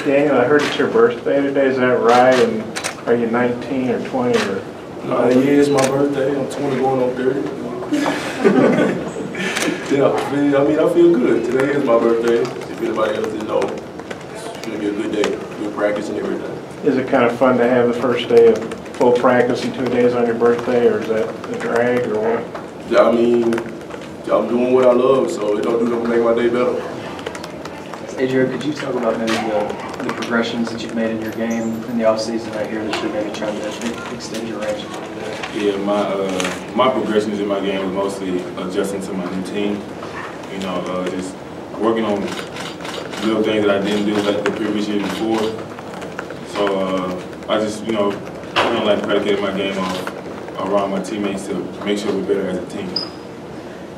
Daniel, I heard it's your birthday today, is that right? And are you 19 or 20 or? Yeah, it's my birthday. I'm 20 going on 30. Yeah, I mean, I feel good. Today is my birthday. If anybody else didn't know, it's going to be a good day. Good practice and everything. Is it kind of fun to have the first day of full practice and 2 days on your birthday, or is that a drag or what? Yeah, I mean, I'm doing what I love, so it don't do nothing to make my day better. Adrio, could you talk about maybe the progressions that you've made in your game in the offseason right here that you're maybe trying to extend your range? Yeah, my progressions in my game was mostly adjusting to my new team. You know, just working on little things that I didn't do like the previous year before. So I just, like predicated my game around my teammates to make sure we're better as a team.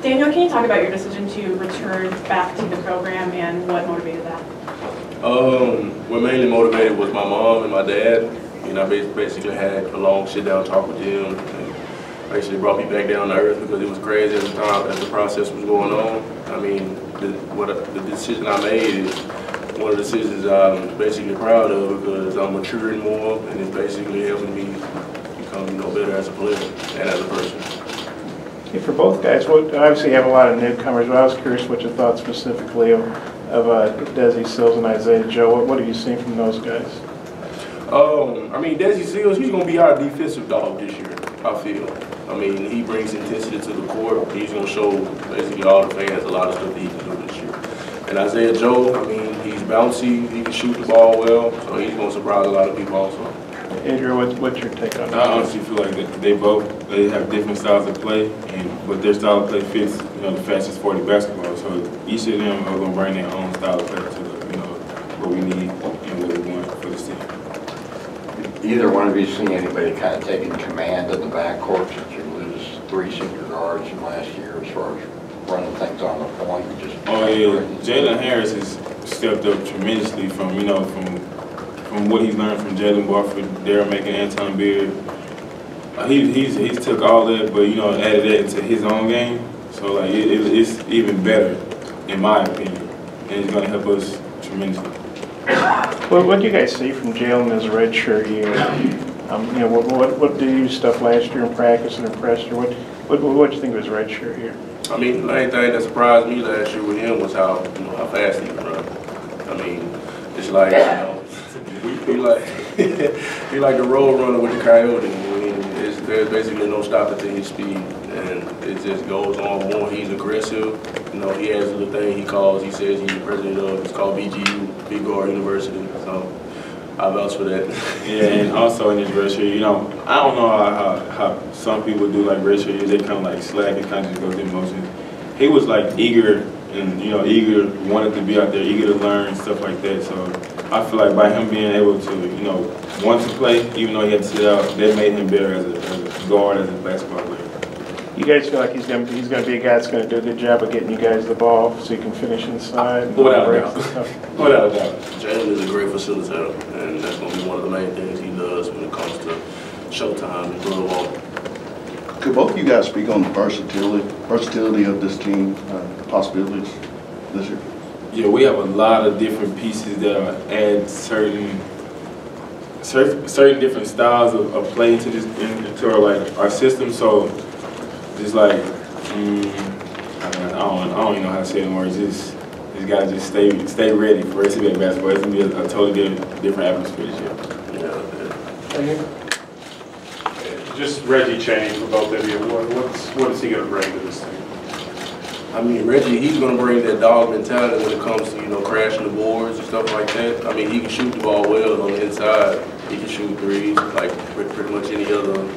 Daniel, can you talk about your decision to return back to the program and what motivated that? What mainly motivated was my mom and my dad. I basically had a long sit-down talk with them, and basically brought me back down to earth because it was crazy at the time as the process was going on. I mean, the decision I made is one of the decisions I'm basically proud of because I'm maturing more, and it's basically helping me become, better as a player and as a person. Yeah, for both guys, obviously you have a lot of newcomers, but I was curious what you thought specifically of Desi Sills and Isaiah Joe. What have you seen from those guys? I mean, Desi Sills, he's going to be our defensive dog this year, I feel. I mean, he brings intensity to the court. He's going to show basically all the fans a lot of stuff that he can do this year. And Isaiah Joe, I mean, he's bouncy, he can shoot the ball well, so he's going to surprise a lot of people also. Andrew, what's your take on that? I honestly feel like they have different styles of play, but their style of play fits, the fastest 40 basketball. So each of them are going to bring their own style of play to what we need and what we want for this team. Either one of you see anybody kind of taking command of the backcourt since you lose 3 senior guards from last year as far as running things on the point? Oh yeah, Jalen Harris has stepped up tremendously from what he's learned from Jalen Barford, Darryl Macon, Anton Beard. He's took all that, but added that into his own game. So like it's even better, in my opinion, and it's going to help us tremendously. Well, what do you guys see from Jalen as a redshirt year? What did you stuff last year in practice and impressed you? What do you think of his redshirt year? I mean, the main thing that surprised me last year with him was how fast he can run. I mean, it's like he like the road runner with the coyote. I mean, there's basically no stopping to his speed, and it just goes on more. He's aggressive. He has a little thing he says he's the president of. It's called BGU, Big Guard University. So I vouch for that. Yeah, and also in his redshirt, I don't know how some people do like redshirt years. They kind of like slack and kind of just go through emotions. He was like eager and eager, wanted to be out there, eager to learn, stuff like that. So I feel like by him being able to, want to play, even though he had to sit out, that made him better as a guard, as a basketball player. You guys feel like he's going to be a guy that's going to do a good job of getting you guys the ball so you can finish inside? Without a doubt. Without a doubt. Jalen is a great facilitator, and that's going to be one of the main things he does when it comes to showtime and throw the ball. Could both of you guys speak on the versatility of this team, possibilities this year? Yeah, we have a lot of different pieces that add certain different styles of play into our system. So just like I don't even know how to say it in words. Just gotta just stay ready for SCBA basketball. It's gonna be a totally different atmosphere this year. Just Reggie changed for both of you. What is he going to bring to this team? I mean, Reggie, he's going to bring that dog mentality when it comes to, crashing the boards and stuff like that. I mean, he can shoot the ball well on the inside. He can shoot threes like pretty much any other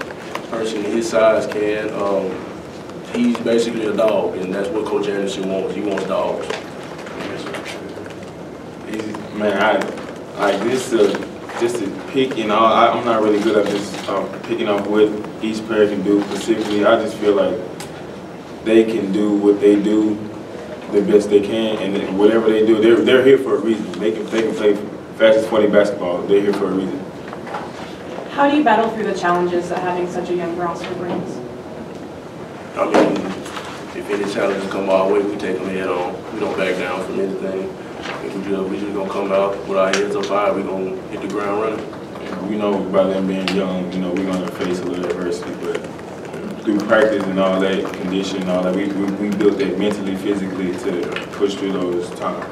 person his size can. He's basically a dog, and that's what Coach Anderson wants. He wants dogs. Just to pick, I'm not really good at just picking up what each player can do specifically. I just feel like they can do what they do the best they can, and then whatever they do, they're here for a reason. They can play fastest 40 basketball. They're here for a reason. How do you battle through the challenges that having such a young roster brings? I mean, if any challenges come our way, we take them head on. We don't back down from anything. We just gonna come out with our heads up high. We gonna hit the ground running. And we know by them being young, you know, we're gonna face a little adversity, but through practice and all that, condition and all that, we built that mentally, physically to push through those times.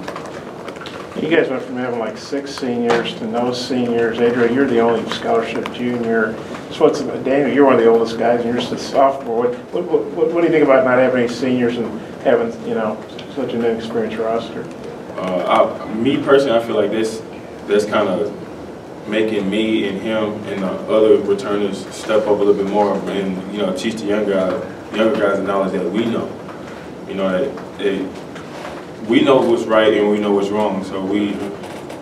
You guys went from having like 6 seniors to no seniors. Adrio, you're the only scholarship junior. So Daniel, you're one of the oldest guys, and you're just a sophomore. What do you think about not having any seniors and having, you know, such an inexperienced roster? Me personally, I feel like that's kind of making me and him and the other returners step up a little bit more and, you know, teach the younger guys the knowledge that we know. You know, that we know what's right and we know what's wrong. So we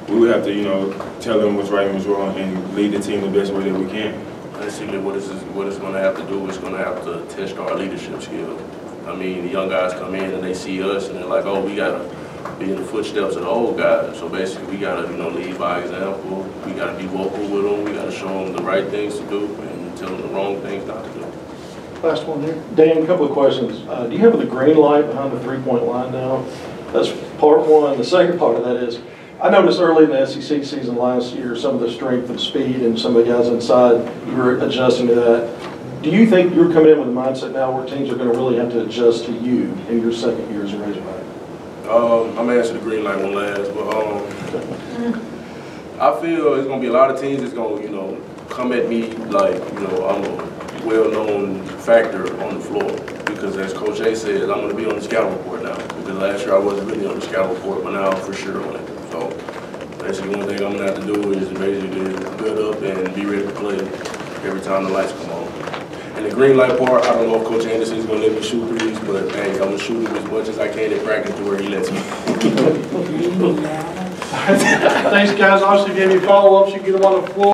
would have to, you know, tell them what's right and what's wrong and lead the team the best way that we can. Basically, what it's going to have to do is going to have to test our leadership skills. I mean, the young guys come in and they see us and they're like, oh, we got to be in the footsteps of the old guys. So basically, we got to, you know, lead by example. We got to be vocal with them. We got to show them the right things to do and tell them the wrong things not to do. Last one here. Dan, a couple of questions. Do you have the green light behind the three-point line now? That's part one. The second part of that is, I noticed early in the SEC season last year, some of the strength and speed and some of the guys inside, you were adjusting to that. Do you think you're coming in with a mindset now where teams are going to really have to adjust to you in your second year as a Razorback? I'm going to answer the green light one last, but I feel it's going to be a lot of teams that's going to, you know, come at me like, you know, I'm a well-known factor on the floor. Because as Coach A said, I'm going to be on the scouting report now. Because last year I wasn't really on the scouting report, but now I'm for sure on it. So basically one thing I'm going to have to do is basically build up and be ready to play every time the lights come on. And the green light part, I don't know if Coach Anderson's going to let me shoot threes, but hey, I'm going to shoot them as much as I can in practice to where he lets me. Thanks, guys. Obviously, if you have any follow-ups, you can get them on the floor.